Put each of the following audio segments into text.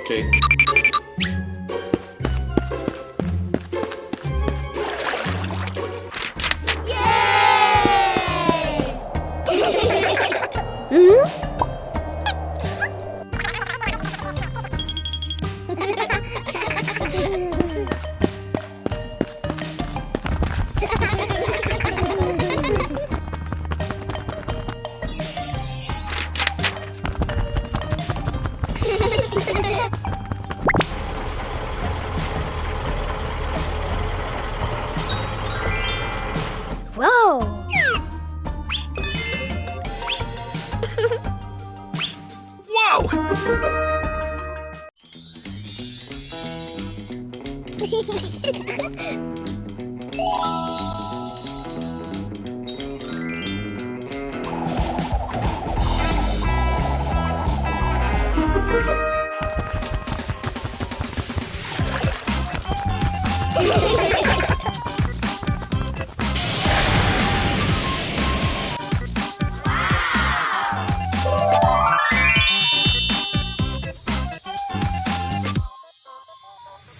Okay. Whoa!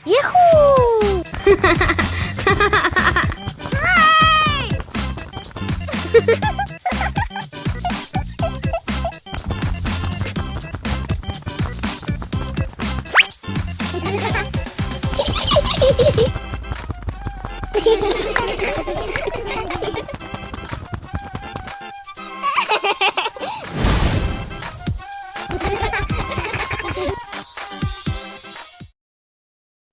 Yahoo!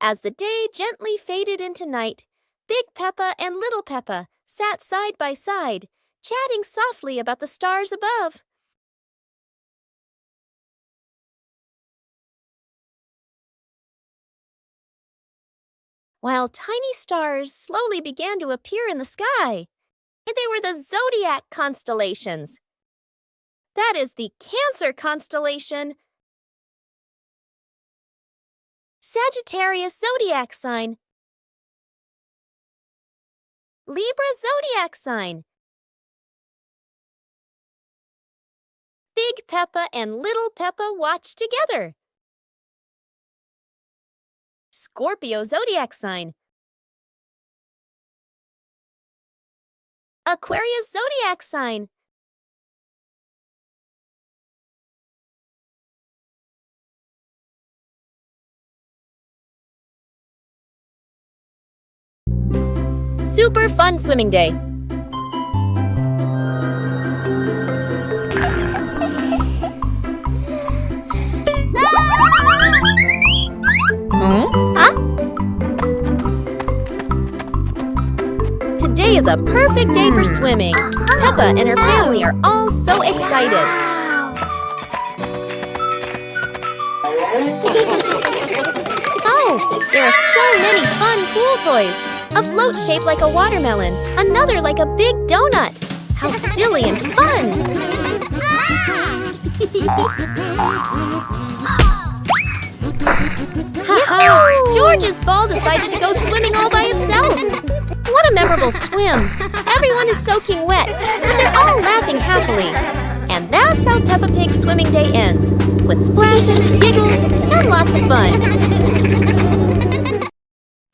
As the day gently faded into night, Big Peppa and Little Peppa sat side by side, chatting softly about the stars above. While tiny stars slowly began to appear in the sky, and they were the zodiac constellations. That is the Cancer constellation, Sagittarius zodiac sign, Libra zodiac sign. Big Peppa and Little Peppa watched together. Scorpio zodiac sign, Aquarius zodiac sign, Super fun swimming day. Today is a perfect day for swimming. Peppa and her family are all so excited. Oh, there are so many fun pool toys. A float shaped like a watermelon, another like a big donut. How silly and fun! Ha-ha! George's ball decided to go swimming all by itself. What a memorable swim! Everyone is soaking wet, but they're all laughing happily. And that's how Peppa Pig's swimming day ends, with splashes, giggles, and lots of fun.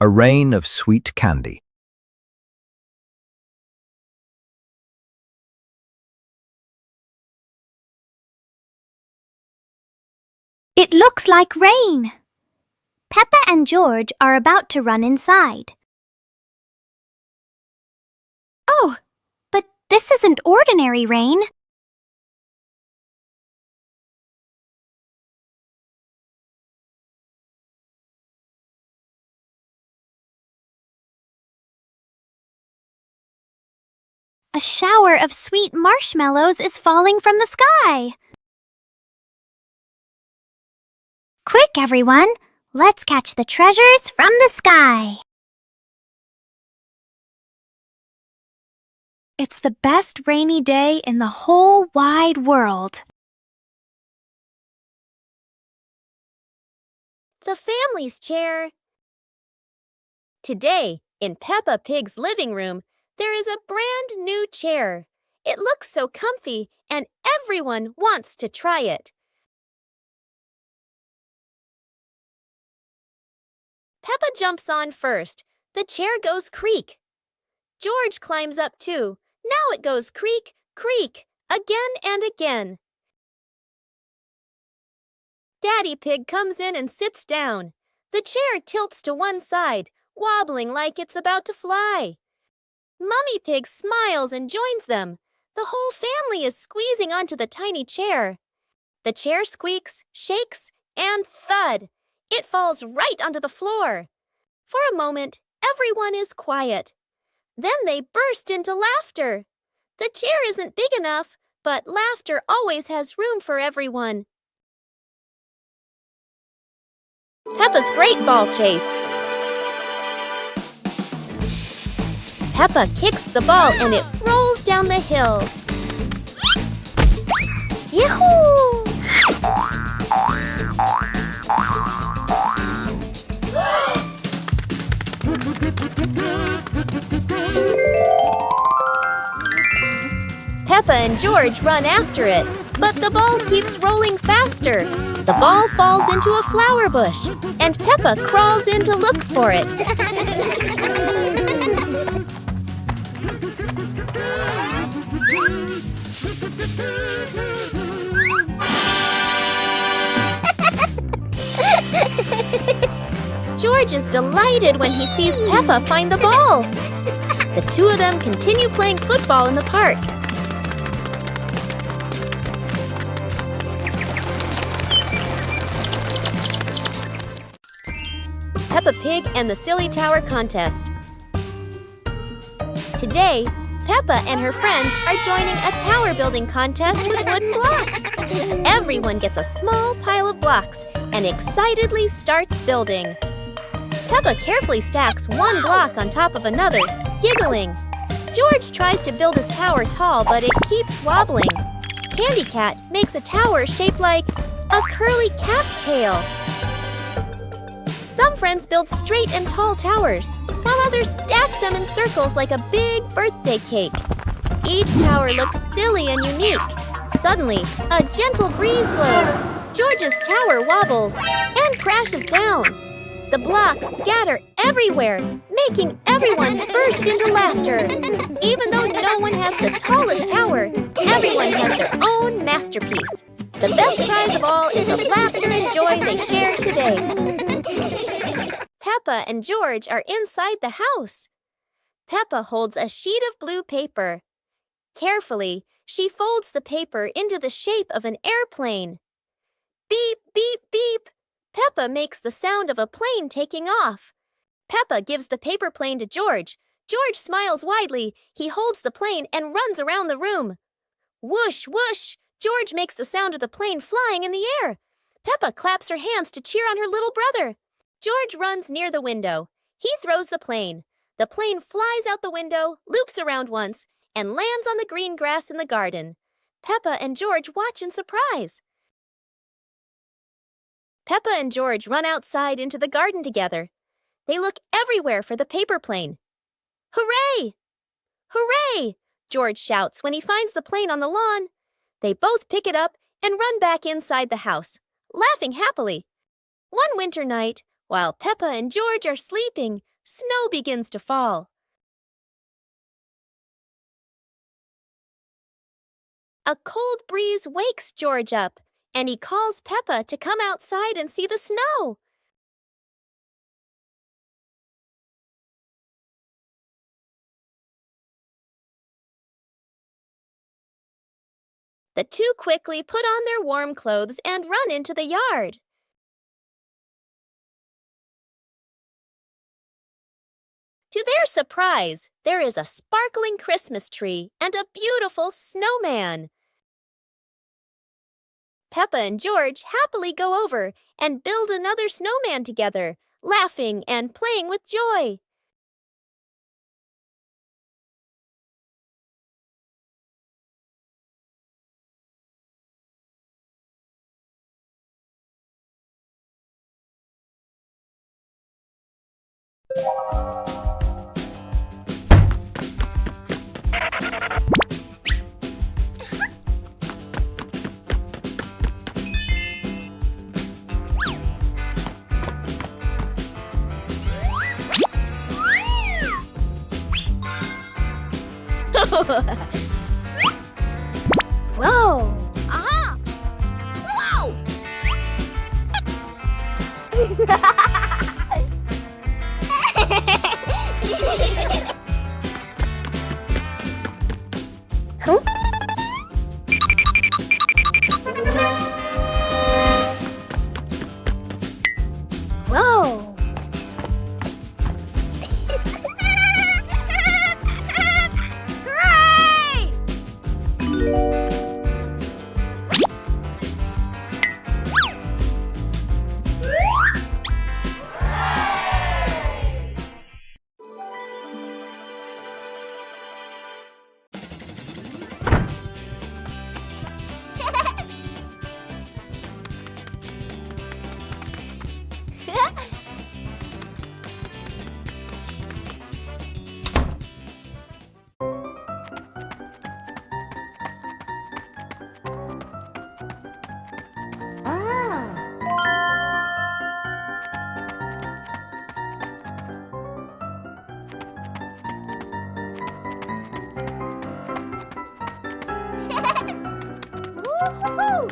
A rain of sweet candy. It looks like rain. Peppa and George are about to run inside. Oh, but this isn't ordinary rain. A shower of sweet marshmallows is falling from the sky. Quick, everyone! Let's catch the treasures from the sky. It's the best rainy day in the whole wide world. The family's chair. Today, in Peppa Pig's living room, there is a brand new chair. It looks so comfy, and everyone wants to try it. Peppa jumps on first. The chair goes creak. George climbs up too. Now it goes creak, creak, again and again. Daddy Pig comes in and sits down. The chair tilts to one side, wobbling like it's about to fly. Mummy Pig smiles and joins them. The whole family is squeezing onto the tiny chair. The chair squeaks, shakes, and thud! It falls right onto the floor. For a moment, everyone is quiet. Then they burst into laughter. The chair isn't big enough, but laughter always has room for everyone. Peppa's Great Ball Chase. Peppa kicks the ball and it rolls down the hill. Yahoo! Peppa and George run after it, but the ball keeps rolling faster. The ball falls into a flower bush, and Peppa crawls in to look for it. George is delighted when he sees Peppa find the ball. The two of them continue playing football in the park. Peppa Pig and the Silly Tower Contest. Today, Peppa and her friends are joining a tower building contest with wooden blocks. Everyone gets a small pile of blocks and excitedly starts building. Peppa carefully stacks one block on top of another, giggling. George tries to build his tower tall, but it keeps wobbling. Candy Cat makes a tower shaped like a curly cat's tail. Some friends build straight and tall towers, while others stack them in circles like a big birthday cake. Each tower looks silly and unique. Suddenly, a gentle breeze blows. George's tower wobbles and crashes down. The blocks scatter everywhere, making everyone burst into laughter. Even though no one has the tallest tower, everyone has their own masterpiece. The best prize of all is the laughter and joy they share today. Peppa and George are inside the house. Peppa holds a sheet of blue paper. Carefully, she folds the paper into the shape of an airplane. Beep, beep, beep! Peppa makes the sound of a plane taking off. Peppa gives the paper plane to George. George smiles widely. He holds the plane and runs around the room. Whoosh, whoosh! George makes the sound of the plane flying in the air. Peppa claps her hands to cheer on her little brother. George runs near the window. He throws the plane. The plane flies out the window, loops around once, and lands on the green grass in the garden. Peppa and George watch in surprise. Peppa and George run outside into the garden together. They look everywhere for the paper plane. Hooray! Hooray! George shouts when he finds the plane on the lawn. They both pick it up and run back inside the house, laughing happily. One winter night, while Peppa and George are sleeping, snow begins to fall. A cold breeze wakes George up. and he calls Peppa to come outside and see the snow. The two quickly put on their warm clothes and run into the yard. To their surprise, there is a sparkling Christmas tree and a beautiful snowman. Peppa and George happily go over and build another snowman together, laughing and playing with joy. Whoa! Aha! Whoa! Huh? Whoa! Hooray! Whoa!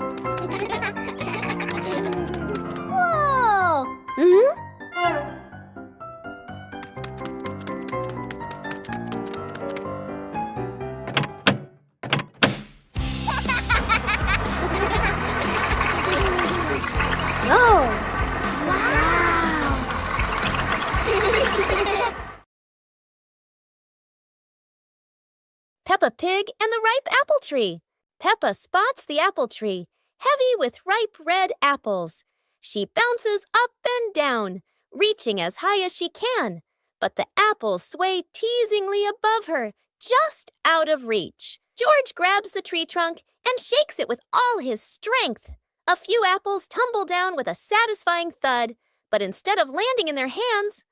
Whoa! Wow! Peppa Pig and the ripe apple tree. Peppa spots the apple tree, heavy with ripe red apples. She bounces up and down, reaching as high as she can, but the apples sway teasingly above her, just out of reach. George grabs the tree trunk and shakes it with all his strength. A few apples tumble down with a satisfying thud, but instead of landing in their hands,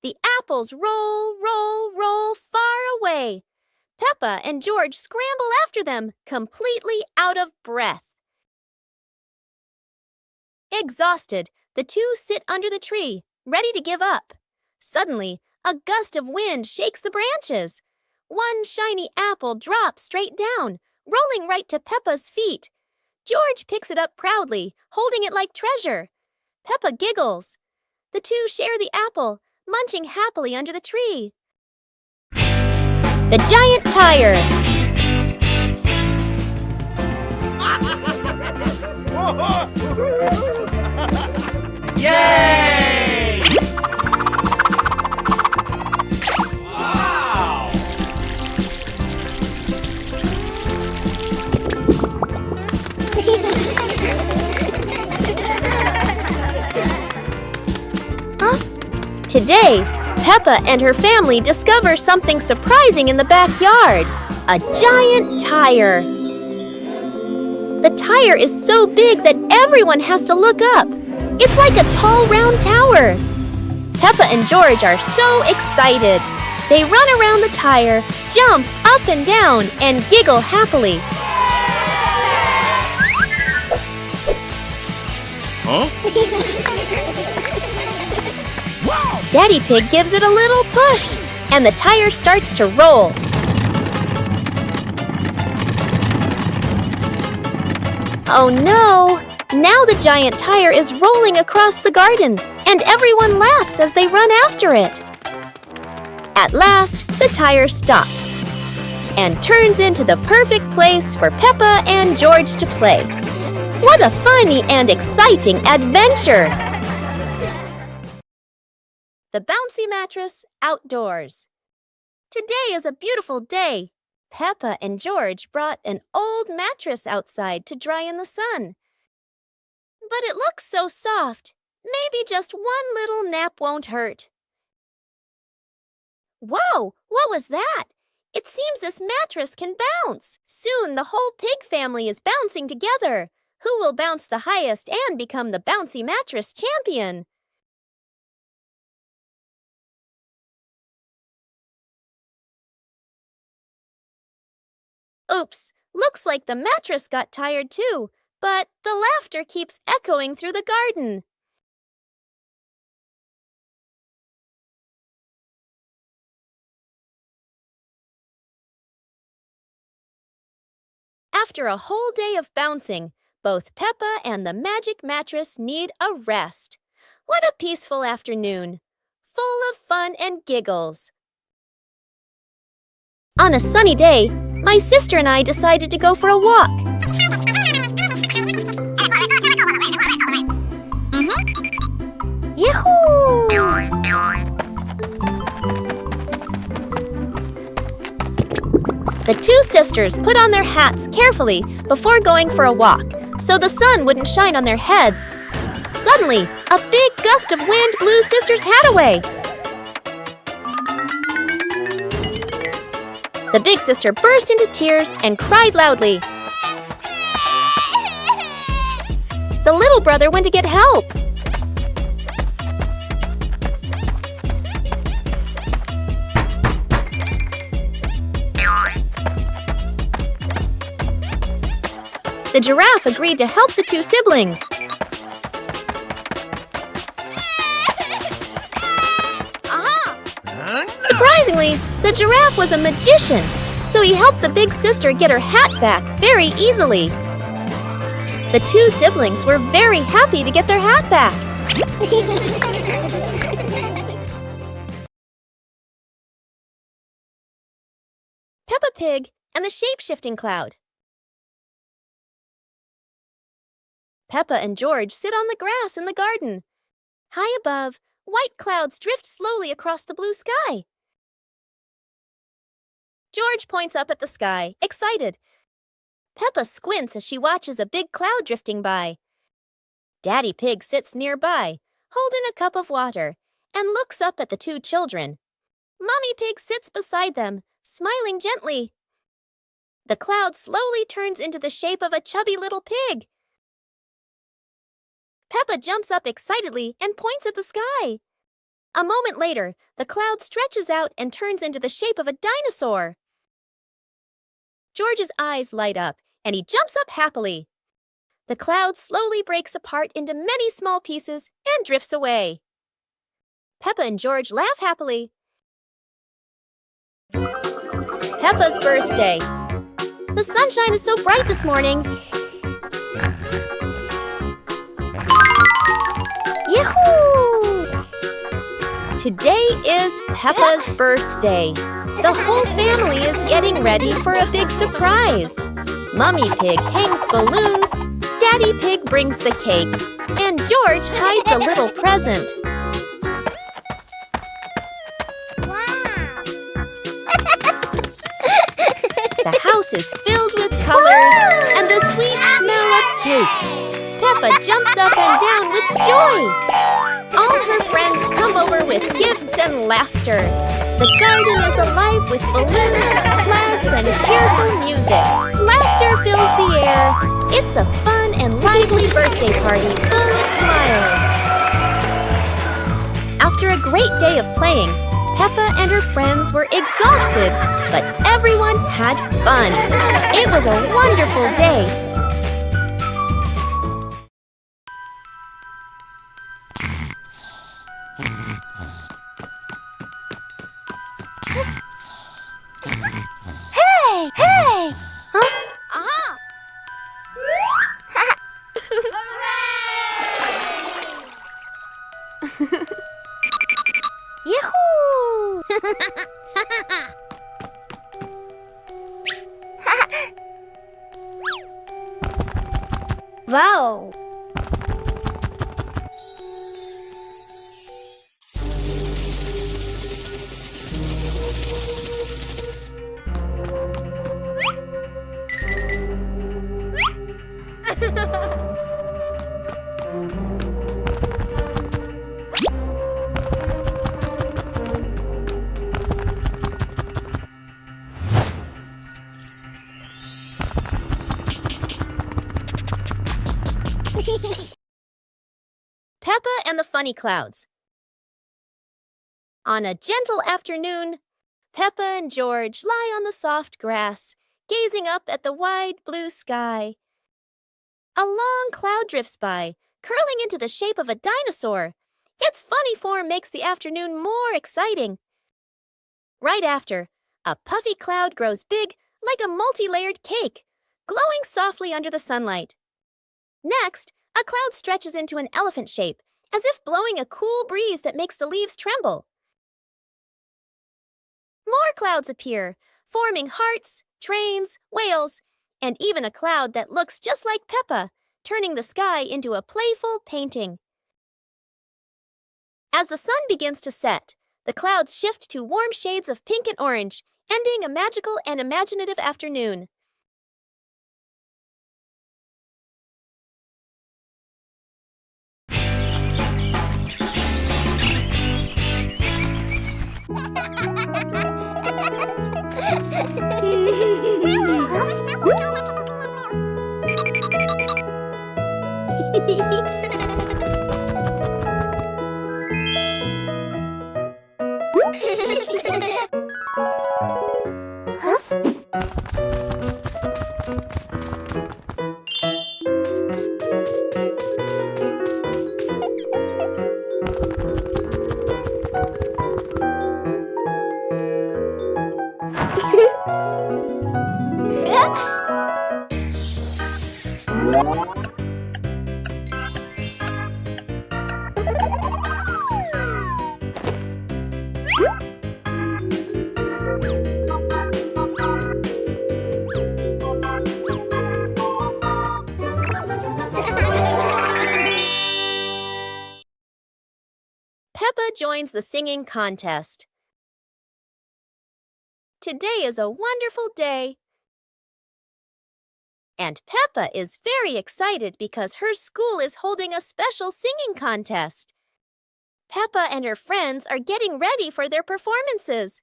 the apples roll, roll, roll far away. Peppa and George scramble after them, completely out of breath. Exhausted, the two sit under the tree, ready to give up. Suddenly, a gust of wind shakes the branches. One shiny apple drops straight down, rolling right to Peppa's feet. George picks it up proudly, holding it like treasure. Peppa giggles. The two share the apple, munching happily under the tree. The giant tire. Yay! Wow! Today, Peppa and her family discover something surprising in the backyard. A giant tire. The tire is so big that everyone has to look up. It's like a tall, round tower. Peppa and George are so excited. They run around the tire, jump up and down, and giggle happily. Huh? Daddy Pig gives it a little push, and the tire starts to roll. Oh no! Now the giant tire is rolling across the garden, and everyone laughs as they run after it. At last, the tire stops and turns into the perfect place for Peppa and George to play. What a funny and exciting adventure! The bouncy mattress outdoors. Today is a beautiful day. Peppa and George brought an old mattress outside to dry in the sun. But it looks so soft. Maybe just one little nap won't hurt. Whoa! What was that? It seems this mattress can bounce. Soon the whole pig family is bouncing together. Who will bounce the highest and become the bouncy mattress champion? Oops! Looks like the mattress got tired too, but the laughter keeps echoing through the garden. After a whole day of bouncing, both Peppa and the magic mattress need a rest. What a peaceful afternoon, full of fun and giggles. On a sunny day, my sister and I decided to go for a walk. Yahoo! The two sisters put on their hats carefully before going for a walk, so the sun wouldn't shine on their heads. Suddenly, a big gust of wind blew Sister's hat away. The big sister burst into tears and cried loudly. The little brother went to get help. The giraffe agreed to help the two siblings. Surprisingly, the giraffe was a magician, so he helped the big sister get her hat back very easily. The two siblings were very happy to get their hat back. Peppa Pig and the Shape-Shifting Cloud. Peppa and George sit on the grass in the garden. High above, white clouds drift slowly across the blue sky. George points up at the sky, excited. Peppa squints as she watches a big cloud drifting by. Daddy Pig sits nearby, holding a cup of water, and looks up at the two children. Mommy Pig sits beside them, smiling gently. The cloud slowly turns into the shape of a chubby little pig. Peppa jumps up excitedly and points at the sky. A moment later, the cloud stretches out and turns into the shape of a dinosaur. George's eyes light up, and he jumps up happily. The cloud slowly breaks apart into many small pieces and drifts away. Peppa and George laugh happily. Peppa's birthday. The sunshine is so bright this morning. Yahoo! Today is Peppa's birthday. The whole family is getting ready for a big surprise. Mummy Pig hangs balloons, Daddy Pig brings the cake, and George hides a little present. The house is filled with colors and the sweet smell of cake. Peppa jumps up and down with joy. All her friends come over with gifts and laughter. The garden is alive with balloons, flags, and cheerful music. Laughter fills the air. It's a fun and lively birthday party full of smiles. After a great day of playing, Peppa and her friends were exhausted, but everyone had fun. It was a wonderful day. Hey! Hey! Huh? Yahoo! Wow! Peppa and the Funny Clouds. On a gentle afternoon, Peppa and George lie on the soft grass, gazing up at the wide blue sky. A long cloud drifts by, curling into the shape of a dinosaur. Its funny form makes the afternoon more exciting. Right after, a puffy cloud grows big like a multi-layered cake, glowing softly under the sunlight. Next, a cloud stretches into an elephant shape, as if blowing a cool breeze that makes the leaves tremble. More clouds appear, forming hearts, trains, whales, and even a cloud that looks just like Peppa, turning the sky into a playful painting. As the sun begins to set, the clouds shift to warm shades of pink and orange, ending a magical and imaginative afternoon. Peppa joins the singing contest. Today is a wonderful day. And Peppa is very excited because her school is holding a special singing contest. Peppa and her friends are getting ready for their performances.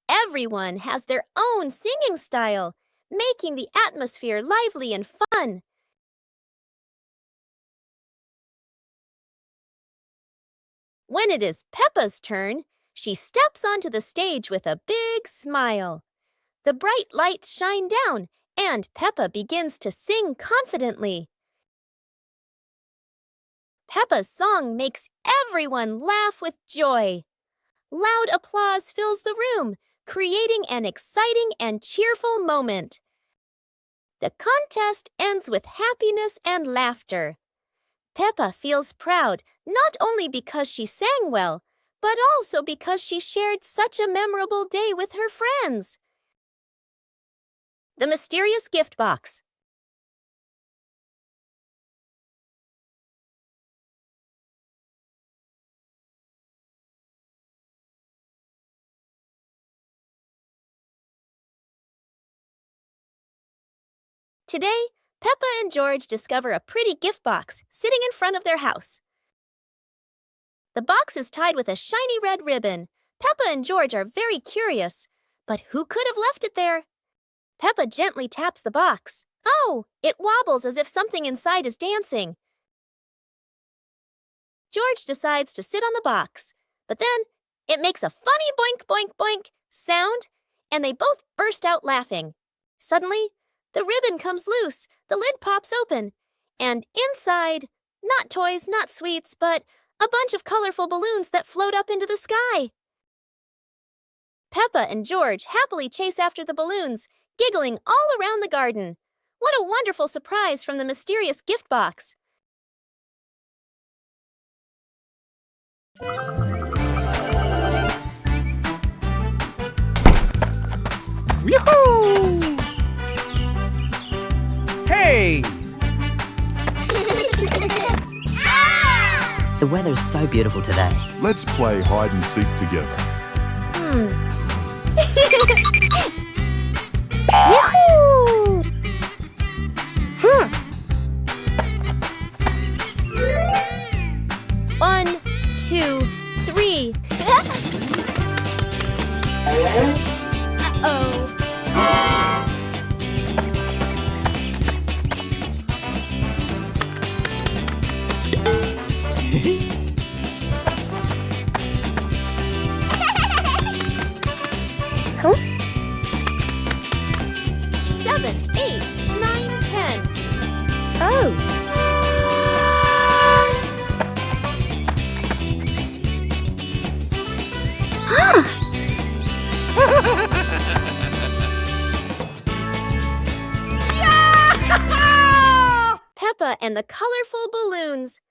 Everyone has their own singing style, making the atmosphere lively and fun. When it is Peppa's turn, she steps onto the stage with a big smile. The bright lights shine down, and Peppa begins to sing confidently. Peppa's song makes everyone laugh with joy. Loud applause fills the room, creating an exciting and cheerful moment. The contest ends with happiness and laughter. Peppa feels proud not only because she sang well, but also because she shared such a memorable day with her friends. The mysterious gift box. Today, Peppa and George discover a pretty gift box sitting in front of their house. The box is tied with a shiny red ribbon. Peppa and George are very curious, but who could have left it there? Peppa gently taps the box. Oh, it wobbles as if something inside is dancing. George decides to sit on the box, but then it makes a funny boink, boink, boink sound, and they both burst out laughing. Suddenly, the ribbon comes loose, the lid pops open, and inside, not toys, not sweets, but a bunch of colorful balloons that float up into the sky. Peppa and George happily chase after the balloons, giggling all around the garden. What a wonderful surprise from the mysterious gift box. Yoo-hoo! Hey! The weather's so beautiful today. Let's play hide and seek together. Yahoo! 1, 2, 3. Uh-oh. Huh? 7, 8, 9, 10. Oh. Peppa and the colorful balloons.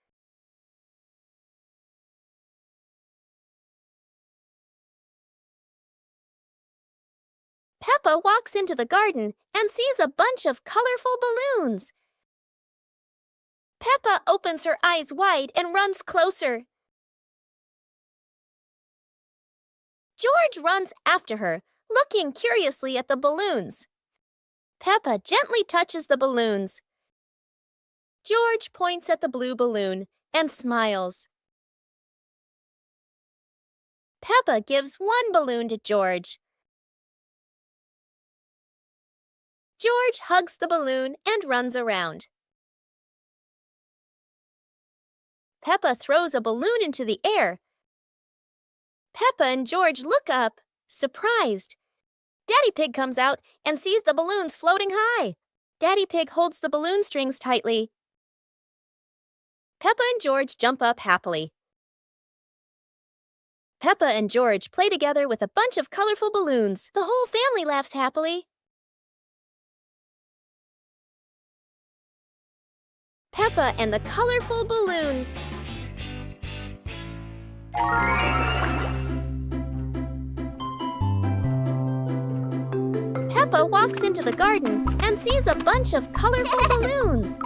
Peppa walks into the garden and sees a bunch of colorful balloons. Peppa opens her eyes wide and runs closer. George runs after her, looking curiously at the balloons. Peppa gently touches the balloons. George points at the blue balloon and smiles. Peppa gives one balloon to George. George hugs the balloon and runs around. Peppa throws a balloon into the air. Peppa and George look up, surprised. Daddy Pig comes out and sees the balloons floating high. Daddy Pig holds the balloon strings tightly. Peppa and George jump up happily. Peppa and George play together with a bunch of colorful balloons. The whole family laughs happily. Peppa and the colorful balloons. Peppa walks into the garden and sees a bunch of colorful balloons.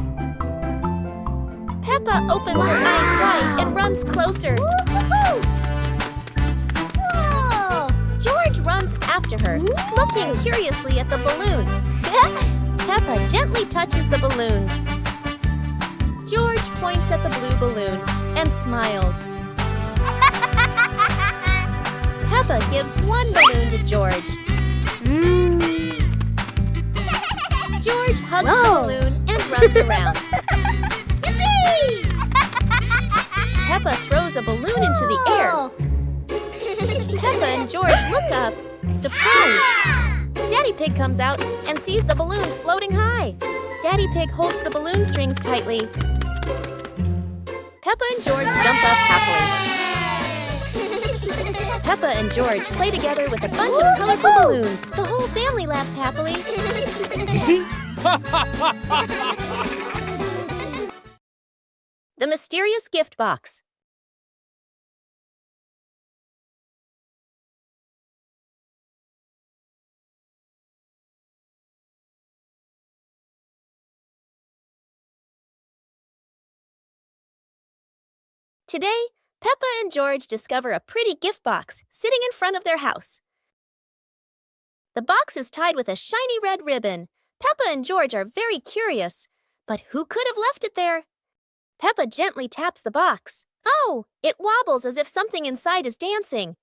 Peppa opens her eyes wide and runs closer. Whoa! George runs after her, looking curiously at the balloons. Peppa gently touches the balloons. George points at the blue balloon and smiles. Peppa gives one balloon to George. George hugs the balloon and runs around. Peppa throws a balloon into the air. Peppa and George look up, surprised. Daddy Pig comes out and sees the balloons floating high. Daddy Pig holds the balloon strings tightly. Peppa and George jump up happily. Peppa and George play together with a bunch of colorful balloons. The whole family laughs happily. The mysterious gift box. Today, Peppa and George discover a pretty gift box sitting in front of their house. The box is tied with a shiny red ribbon. Peppa and George are very curious, but who could have left it there? Peppa gently taps the box. Oh, it wobbles as if something inside is dancing.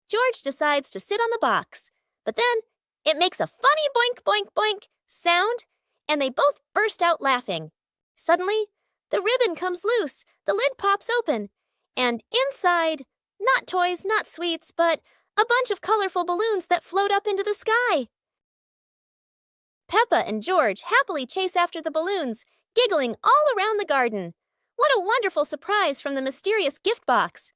George decides to sit on the box, but then it makes a funny boink, boink, boink sound, and they both burst out laughing. Suddenly, the ribbon comes loose, the lid pops open, and inside, not toys, not sweets, but a bunch of colorful balloons that float up into the sky. Peppa and George happily chase after the balloons, giggling all around the garden. What a wonderful surprise from the mysterious gift box.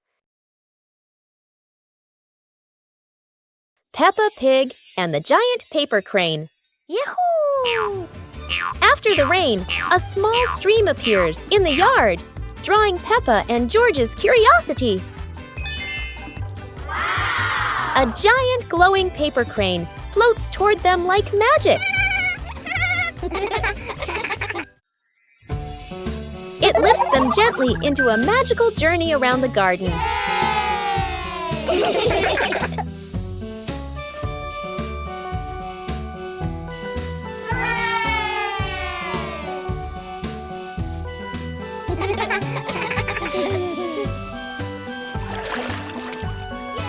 Peppa Pig and the Giant Paper Crane. Yahoo! After the rain, a small stream appears in the yard. drawing Peppa and George's curiosity. Wow! A giant glowing paper crane floats toward them like magic. It lifts them gently into a magical journey around the garden.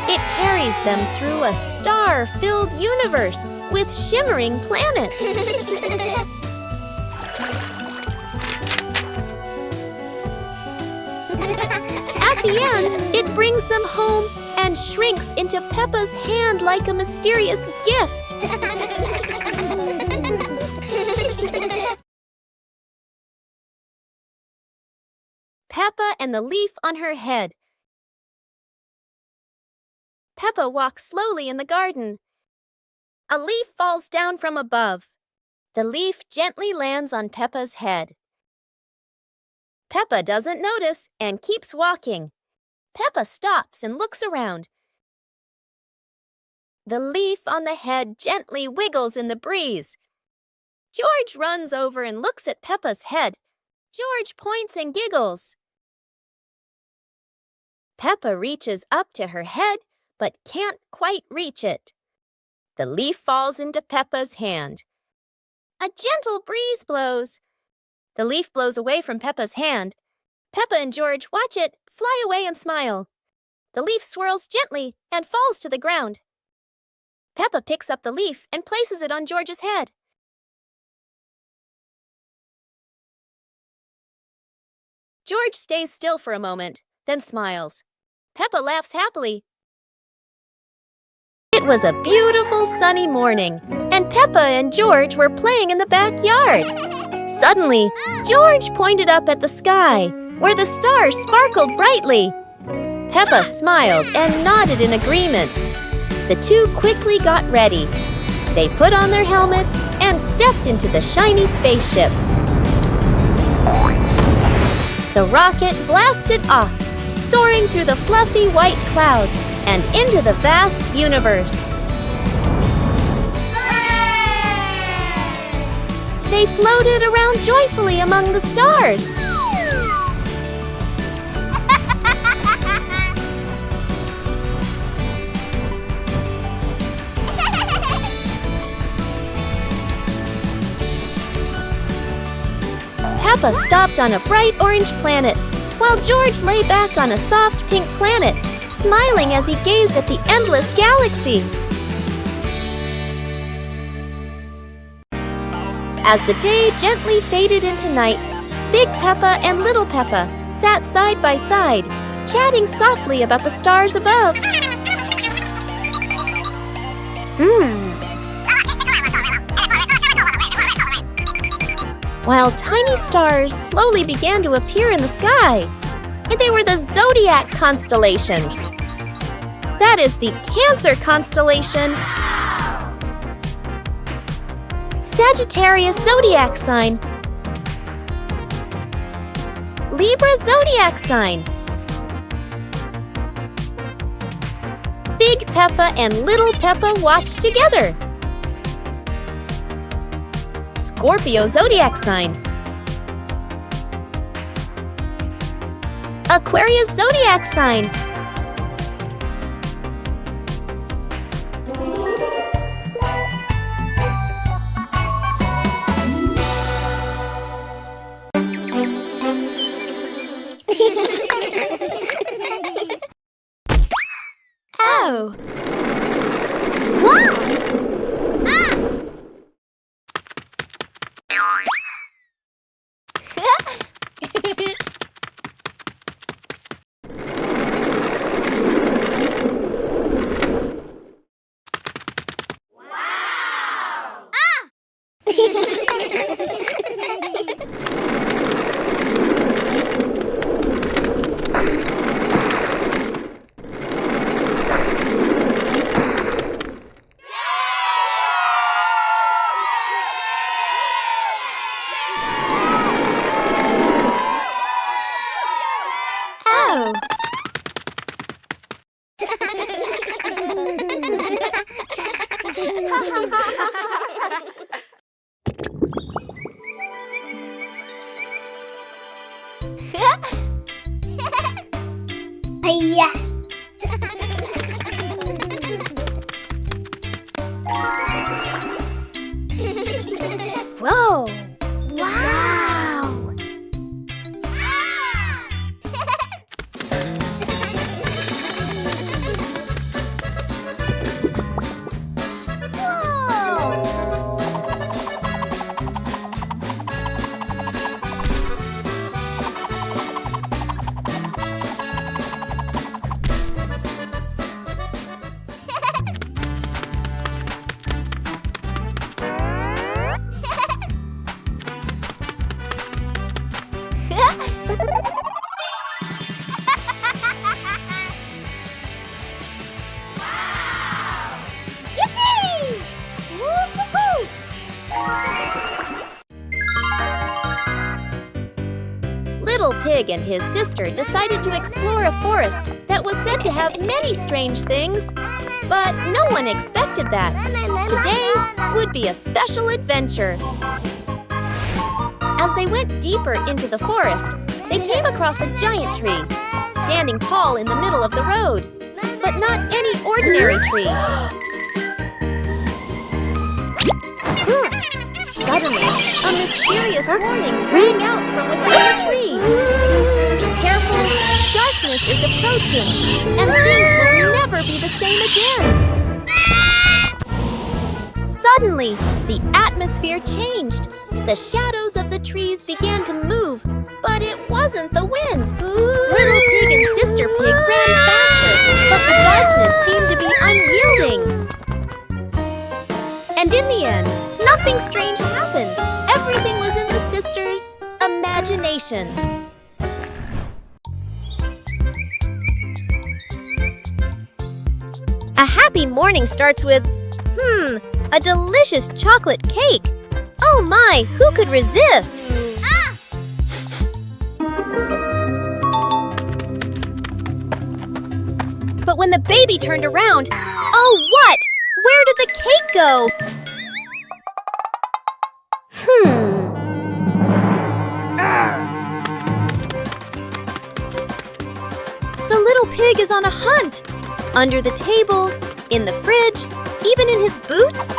It carries them through a star-filled universe with shimmering planets. At the end, it brings them home and shrinks into Peppa's hand like a mysterious gift. Peppa and the leaf on her head. Peppa walks slowly in the garden. A leaf falls down from above. The leaf gently lands on Peppa's head. Peppa doesn't notice and keeps walking. Peppa stops and looks around. The leaf on the head gently wiggles in the breeze. George runs over and looks at Peppa's head. George points and giggles. Peppa reaches up to her head, but can't quite reach it. The leaf falls into Peppa's hand. A gentle breeze blows. The leaf blows away from Peppa's hand. Peppa and George watch it fly away and smile. The leaf swirls gently and falls to the ground. Peppa picks up the leaf and places it on George's head. George stays still for a moment, then smiles. Peppa laughs happily. It was a beautiful sunny morning, and Peppa and George were playing in the backyard. Suddenly, George pointed up at the sky, where the stars sparkled brightly. Peppa smiled and nodded in agreement. The two quickly got ready. They put on their helmets and stepped into the shiny spaceship. The rocket blasted off, soaring through the fluffy white clouds and into the vast universe. They floated around joyfully among the stars. Peppa stopped on a bright orange planet, while George lay back on a soft pink planet, smiling as he gazed at the endless galaxy. As the day gently faded into night, Big Peppa and Little Peppa sat side by side, chatting softly about the stars above. While tiny stars slowly began to appear in the sky, and they were the zodiac constellations. That is the Cancer constellation, Sagittarius zodiac sign, Libra zodiac sign. Big Peppa and Little Peppa watched together. Scorpio zodiac sign, Aquarius zodiac sign, Oh! Hiya. Whoa! Wow! Little Pig and his sister decided to explore a forest that was said to have many strange things. But no one expected that. Today would be a special adventure. As they went deeper into the forest, they came across a giant tree, standing tall in the middle of the road. But not any ordinary tree. Suddenly, a mysterious warning rang out from within the tree. Be careful, darkness is approaching, and things will never be the same again. Suddenly, the atmosphere changed. The shadows of the trees began to move, but it wasn't the wind. Little Pig and Sister Pig ran faster, but the darkness seemed to be unyielding. And in the end, nothing strange happened. Everything was in the sisters' imagination. A happy morning starts with, a delicious chocolate cake. Oh my, who could resist? But when the baby turned around, oh what? Where did the cake go? The little pig is on a hunt. Under the table, in the fridge, even in his boots.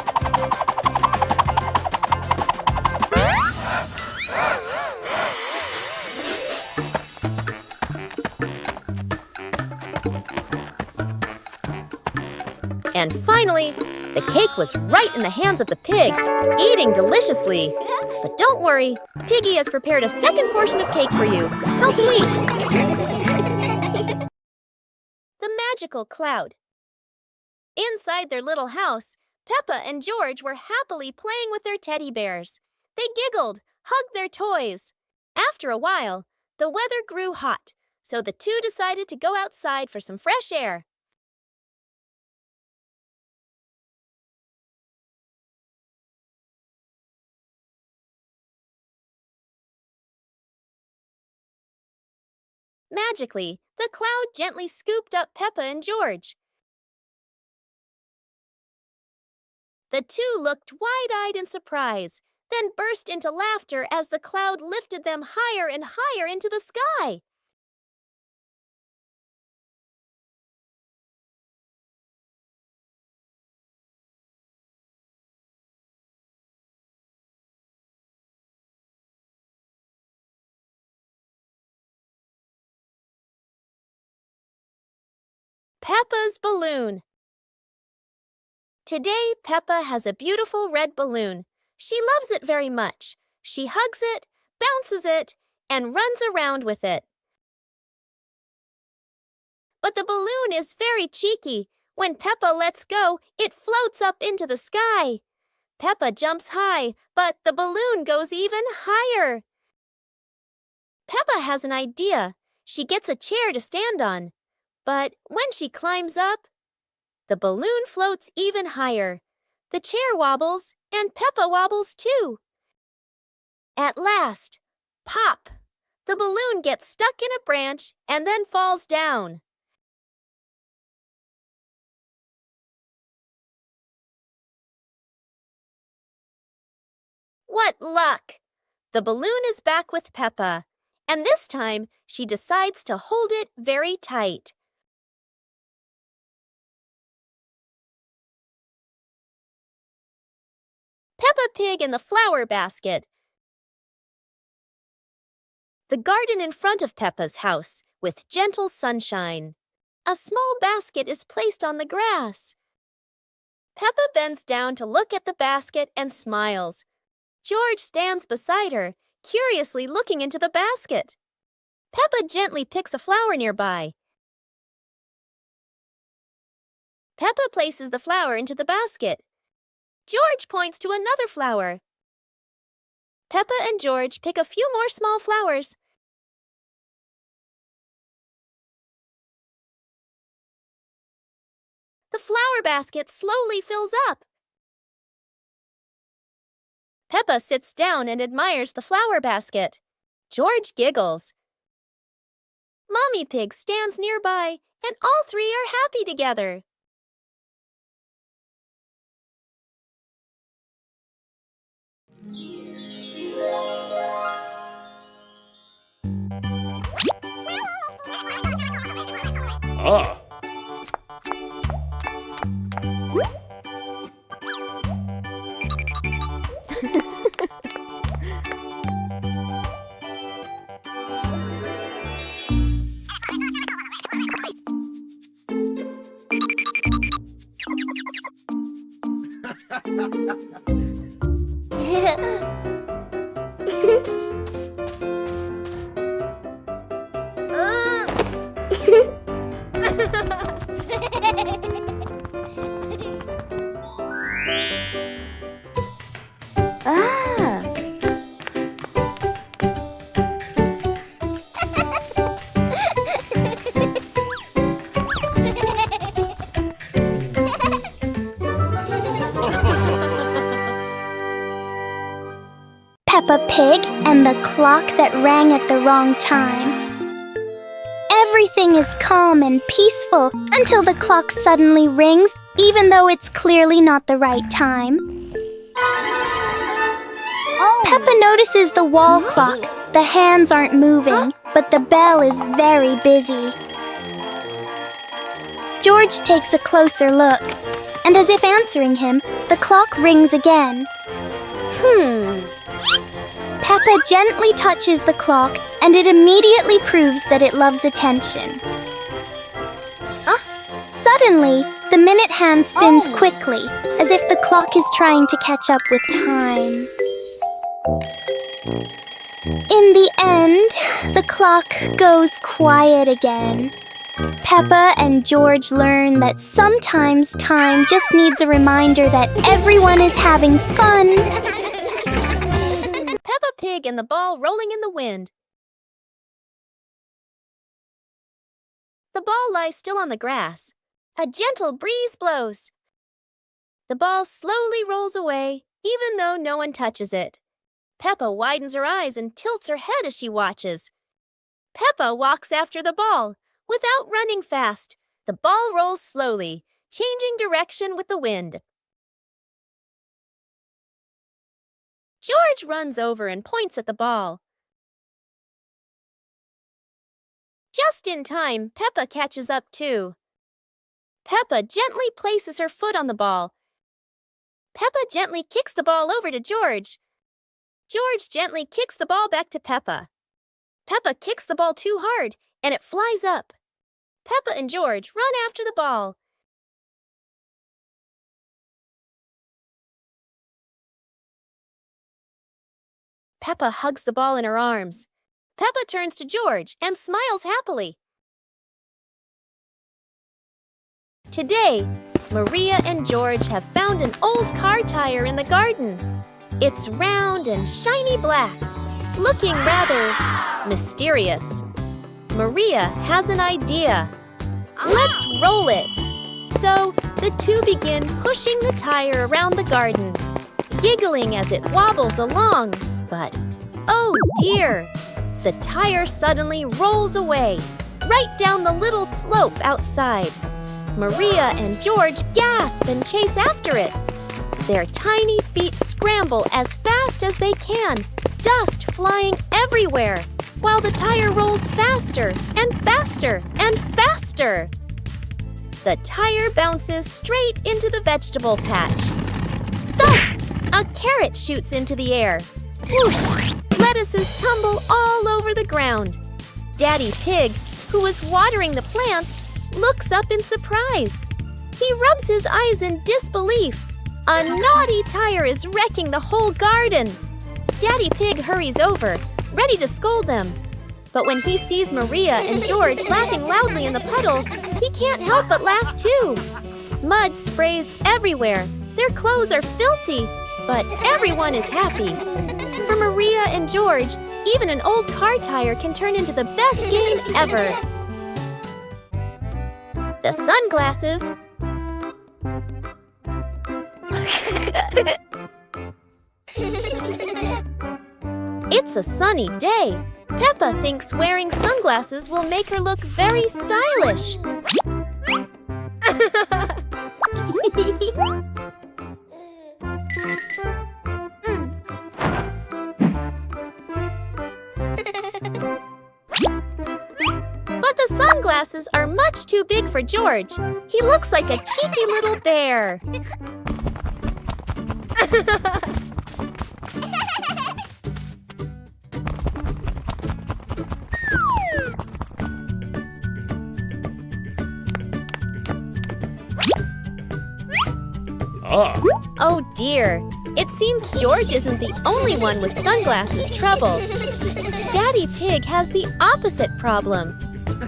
And finally, the cake was right in the hands of the pig, eating deliciously. But don't worry, Piggy has prepared a second portion of cake for you. How sweet! The magical cloud. Inside their little house, Peppa and George were happily playing with their teddy bears. They giggled, hugged their toys. After a while, the weather grew hot, so the two decided to go outside for some fresh air. Magically, the cloud gently scooped up Peppa and George. The two looked wide-eyed in surprise, then burst into laughter as the cloud lifted them higher and higher into the sky. Peppa's balloon. Today, Peppa has a beautiful red balloon. She loves it very much. She hugs it, bounces it, and runs around with it. But the balloon is very cheeky. When Peppa lets go, it floats up into the sky. Peppa jumps high, but the balloon goes even higher. Peppa has an idea. She gets a chair to stand on. But when she climbs up, the balloon floats even higher. The chair wobbles, and Peppa wobbles too. At last, pop! The balloon gets stuck in a branch and then falls down. What luck! The balloon is back with Peppa, And this time, she decides to hold it very tight. Peppa Pig in the flower basket. The garden in front of Peppa's house, with gentle sunshine. A small basket is placed on the grass. Peppa bends down to look at the basket and smiles. George stands beside her, curiously looking into the basket. Peppa gently picks a flower nearby. Peppa places the flower into the basket. George points to another flower. Peppa and George pick a few more small flowers. The flower basket slowly fills up. Peppa sits down and admires the flower basket. George giggles. Mommy Pig stands nearby, and all three are happy together. Ah! Peppa Pig and the clock that rang at the wrong time. Everything is calm and peaceful until the clock suddenly rings, even though it's clearly not the right time. Peppa notices the wall clock. The hands aren't moving, but the bell is very busy. George takes a closer look, and as if answering him, the clock rings again. Peppa gently touches the clock, and it immediately proves that it loves attention. Suddenly, the minute hand spins quickly, as if the clock is trying to catch up with time. In the end, the clock goes quiet again. Peppa and George learn that sometimes time just needs a reminder that everyone is having fun. Peppa Pig and the ball rolling in the wind. The ball lies still on the grass. A gentle breeze blows. The ball slowly rolls away, even though no one touches it. Peppa widens her eyes and tilts her head as she watches. Peppa walks after the ball. Without running fast, the ball rolls slowly, changing direction with the wind. George runs over and points at the ball. Just in time, Peppa catches up too. Peppa gently places her foot on the ball. Peppa gently kicks the ball over to George. George gently kicks the ball back to Peppa. Peppa kicks the ball too hard, and it flies up. Peppa and George run after the ball. Peppa hugs the ball in her arms. Peppa turns to George and smiles happily. Today, Maria and George have found an old car tire in the garden. It's round and shiny black, looking rather mysterious. Maria has an idea. Let's roll it. So the two begin pushing the tire around the garden, giggling as it wobbles along. But, oh dear, the tire suddenly rolls away, right down the little slope outside. Maria and George gasp and chase after it. Their tiny feet scramble as fast as they can, dust flying everywhere. while the tire rolls faster and faster and faster. The tire bounces straight into the vegetable patch. Thump! A carrot shoots into the air. Whoosh! Lettuces tumble all over the ground. Daddy Pig, who was watering the plants, looks up in surprise. He rubs his eyes in disbelief. A naughty tire is wrecking the whole garden. Daddy Pig hurries over, ready to scold them. But when he sees Maria and George laughing loudly in the puddle, he can't help but laugh too. Mud sprays everywhere. Their clothes are filthy, but everyone is happy. For Maria and George, even an old car tire can turn into the best game ever. The sunglasses. It's a sunny day. Peppa thinks wearing sunglasses will make her look very stylish. But the sunglasses are much too big for George. He looks like a cheeky little bear. Oh dear, it seems George isn't the only one with sunglasses trouble. Daddy Pig has the opposite problem.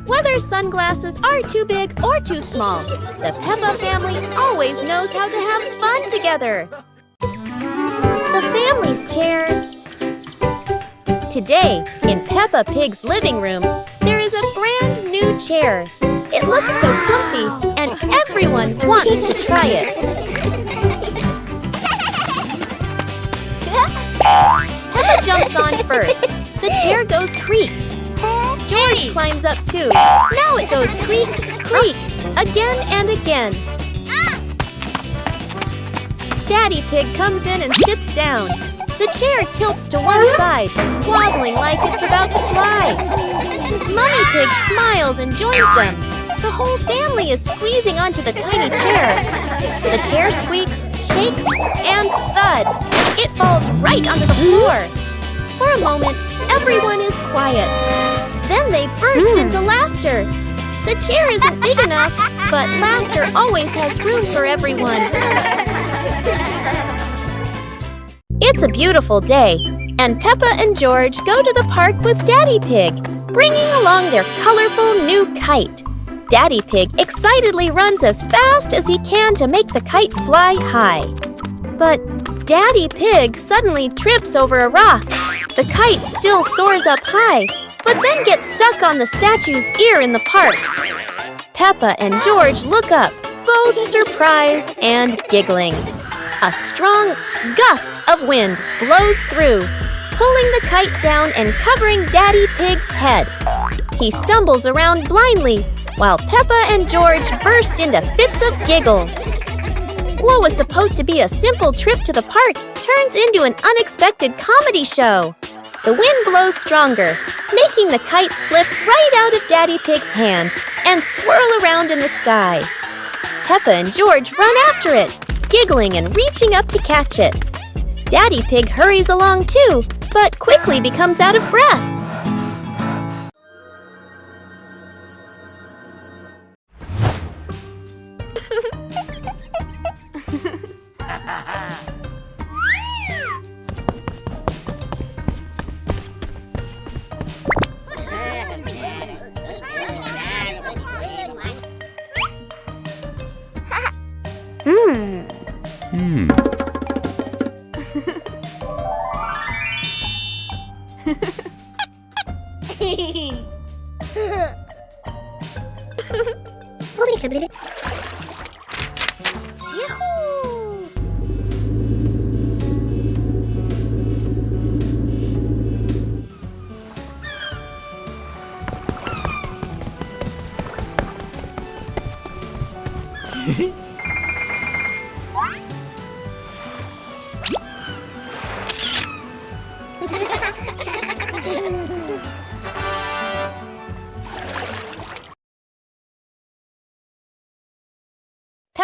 Whether sunglasses are too big or too small, the Peppa family always knows how to have fun together. The family's chair. Today, in Peppa Pig's living room, there is a brand new chair. It looks so comfy, and everyone wants to try it. Peppa jumps on first. The chair goes creak. George climbs up too. Now it goes creak, creak, again and again. Daddy Pig comes in and sits down. The chair tilts to one side, wobbling like it's about to fly. Mummy Pig smiles and joins them. The whole family is squeezing onto the tiny chair. The chair squeaks, shakes, and thud. It falls right onto the floor. For a moment, everyone is quiet. Then they burst into laughter. The chair isn't big enough, but laughter always has room for everyone. It's a beautiful day, and Peppa and George go to the park with Daddy Pig, bringing along their colorful new kite. Daddy Pig excitedly runs as fast as he can to make the kite fly high. But Daddy Pig suddenly trips over a rock. The kite still soars up high, but then gets stuck on the statue's ear in the park. Peppa and George look up, both surprised and giggling. A strong gust of wind blows through, pulling the kite down and covering Daddy Pig's head. He stumbles around blindly, while Peppa and George burst into fits of giggles. What was supposed to be a simple trip to the park turns into an unexpected comedy show. The wind blows stronger, making the kite slip right out of Daddy Pig's hand and swirl around in the sky. Peppa and George run after it, giggling and reaching up to catch it. Daddy Pig hurries along too, but quickly becomes out of breath.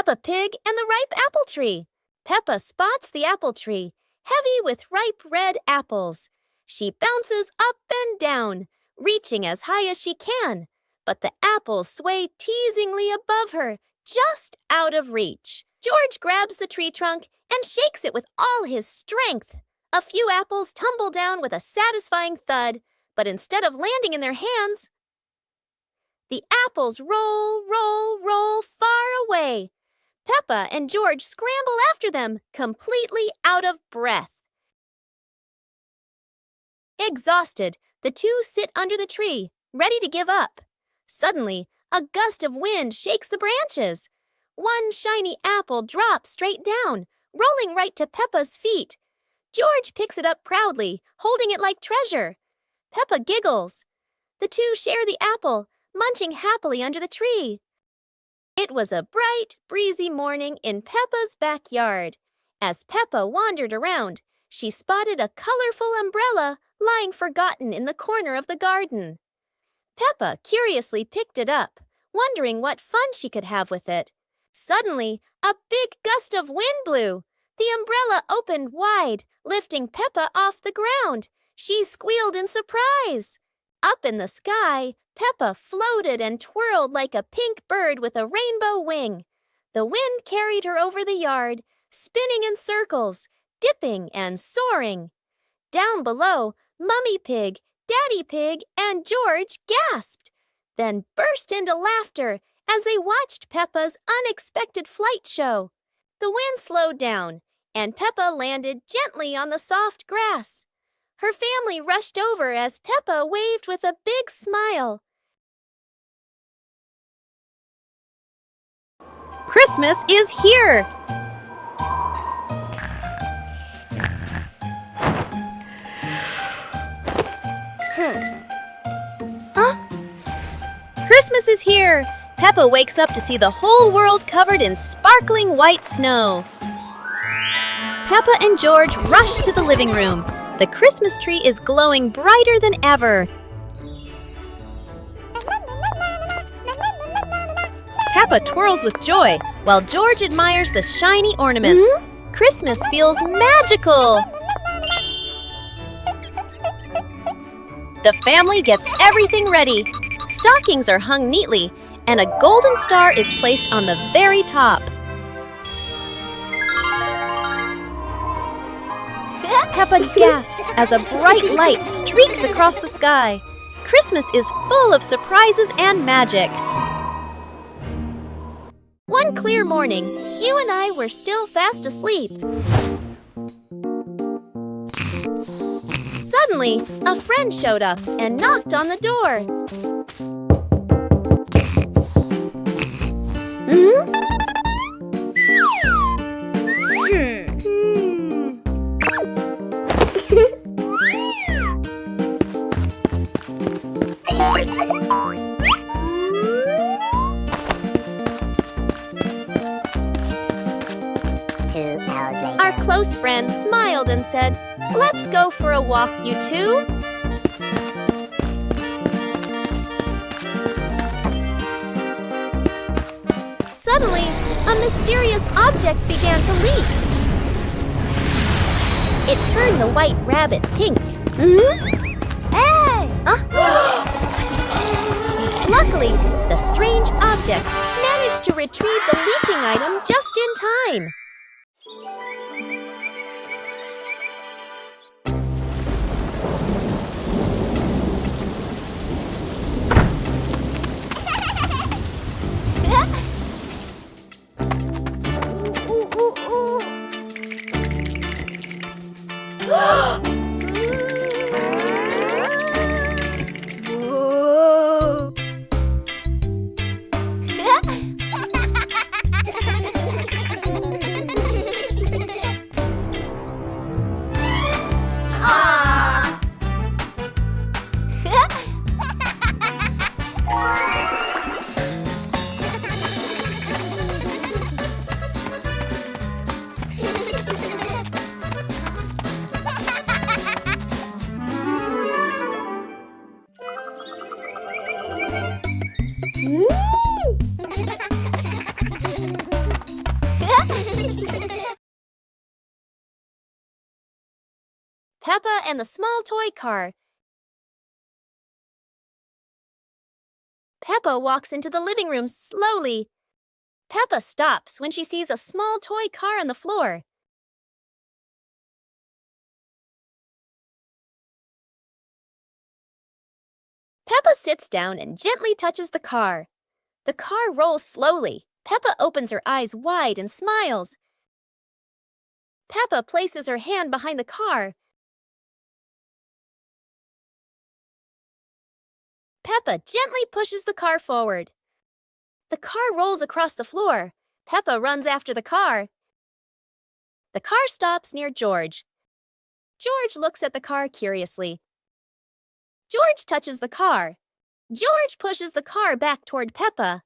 Peppa Pig and the ripe apple tree. Peppa spots the apple tree, heavy with ripe red apples. She bounces up and down, reaching as high as she can, but the apples sway teasingly above her, just out of reach. George grabs the tree trunk and shakes it with all his strength. A few apples tumble down with a satisfying thud, but instead of landing in their hands, the apples roll, roll, roll far away. Peppa and George scramble after them, completely out of breath. Exhausted, the two sit under the tree, ready to give up. Suddenly, a gust of wind shakes the branches. One shiny apple drops straight down, rolling right to Peppa's feet. George picks it up proudly, holding it like treasure. Peppa giggles. The two share the apple, munching happily under the tree. It was a bright, breezy morning in Peppa's backyard. As Peppa wandered around, she spotted a colorful umbrella lying forgotten in the corner of the garden. Peppa curiously picked it up, wondering what fun she could have with it. Suddenly, a big gust of wind blew. The umbrella opened wide, lifting Peppa off the ground. She squealed in surprise. Up in the sky, Peppa floated and twirled like a pink bird with a rainbow wing. The wind carried her over the yard, spinning in circles, dipping and soaring. Down below, Mummy Pig, Daddy Pig, and George gasped, then burst into laughter as they watched Peppa's unexpected flight show. The wind slowed down, and Peppa landed gently on the soft grass. Her family rushed over as Peppa waved with a big smile. Christmas is here! Christmas is here! Peppa wakes up to see the whole world covered in sparkling white snow. Peppa and George rush to the living room. The Christmas tree is glowing brighter than ever. Peppa twirls with joy, while George admires the shiny ornaments. Christmas feels magical! The family gets everything ready. Stockings are hung neatly, and a golden star is placed on the very top. Peppa gasps as a bright light streaks across the sky. Christmas is full of surprises and magic. One clear morning, you and I were still fast asleep. Suddenly, a friend showed up and knocked on the door. Our close friend smiled and said, "Let's go for a walk, you two." Suddenly, a mysterious object began to leap. It turned the white rabbit pink. Hey! Luckily, the strange object managed to retrieve the leaking item just in time. and the Small Toy Car. Peppa walks into the living room slowly. Peppa stops when she sees a small toy car on the floor. Peppa sits down and gently touches the car. The car rolls slowly. Peppa opens her eyes wide and smiles. Peppa places her hand behind the car. Peppa gently pushes the car forward. The car rolls across the floor. Peppa runs after the car. The car stops near George. George looks at the car curiously. George touches the car. George pushes the car back toward Peppa.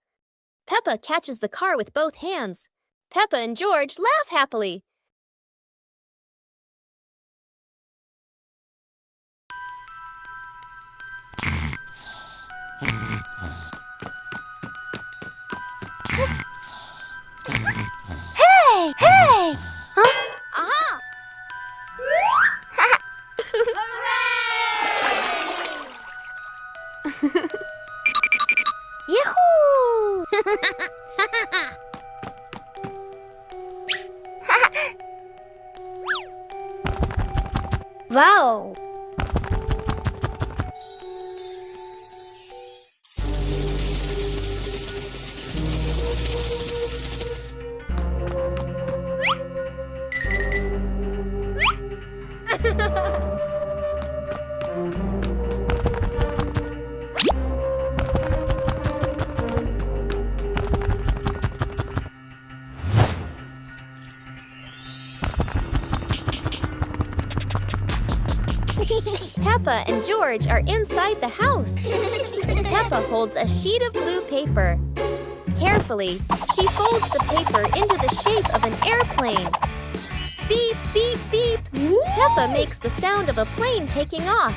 Peppa catches the car with both hands. Peppa and George laugh happily. Hey! Hey! Huh? Aha! Yahoo! Wow! Peppa and George are inside the house. Peppa holds a sheet of blue paper. Carefully, she folds the paper into the shape of an airplane. Beep, beep, beep. Peppa makes the sound of a plane taking off.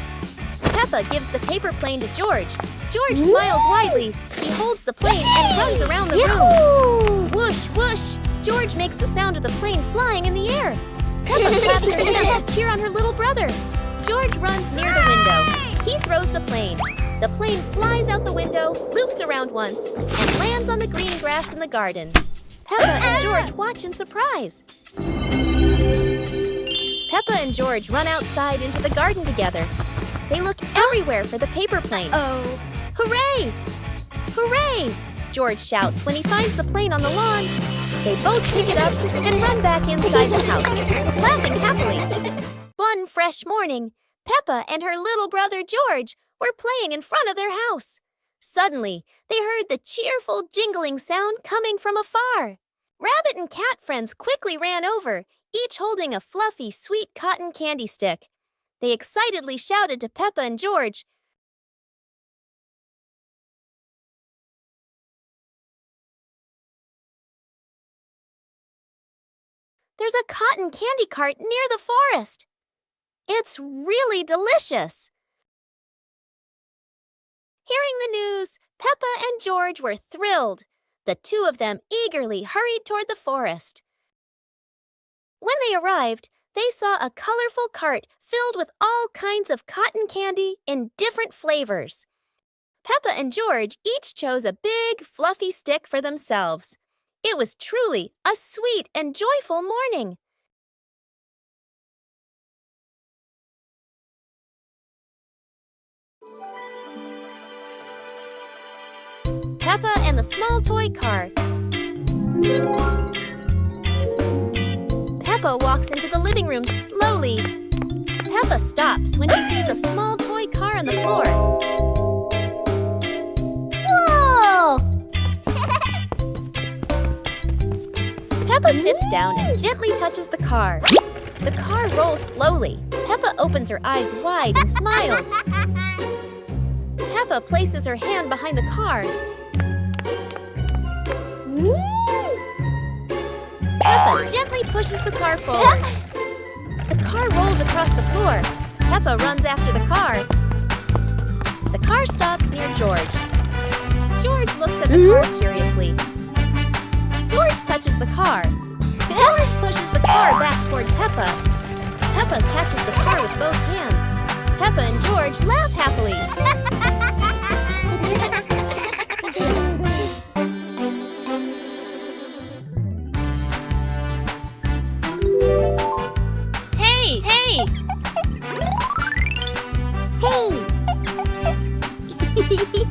Peppa gives the paper plane to George. George smiles widely. He holds the plane and runs around the room. Whoosh, whoosh. George makes the sound of the plane flying in the air. Peppa claps her hands to cheer on her little brother. George runs near the window. He throws the plane. The plane flies out the window, loops around once, and lands on the green grass in the garden. Peppa and George watch in surprise. Peppa and George run outside into the garden together. They look everywhere for the paper plane. Hooray! Hooray! George shouts when he finds the plane on the lawn. They both pick it up and run back inside the house, laughing happily. One fresh morning, Peppa and her little brother George were playing in front of their house. Suddenly, they heard the cheerful jingling sound coming from afar. Rabbit and cat friends quickly ran over, each holding a fluffy, sweet cotton candy stick. They excitedly shouted to Peppa and George, "There's a cotton candy cart near the forest. It's really delicious." Hearing the news, Peppa and George were thrilled. The two of them eagerly hurried toward the forest. When they arrived, they saw a colorful cart filled with all kinds of cotton candy in different flavors. Peppa and George each chose a big, fluffy stick for themselves. It was truly a sweet and joyful morning. Peppa and the Small Toy Car. Peppa walks into the living room slowly. Peppa stops when she sees a small toy car on the floor. Whoa! Peppa sits down and gently touches the car. The car rolls slowly. Peppa opens her eyes wide and smiles. Peppa places her hand behind the car. Peppa gently pushes the car forward. The car rolls across the floor. Peppa runs after the car. The car stops near George. George looks at the car curiously. George touches the car. George pushes the car back toward Peppa. Peppa catches the car with both hands. Peppa and George laugh happily. Hey, hey! Hey! Hey!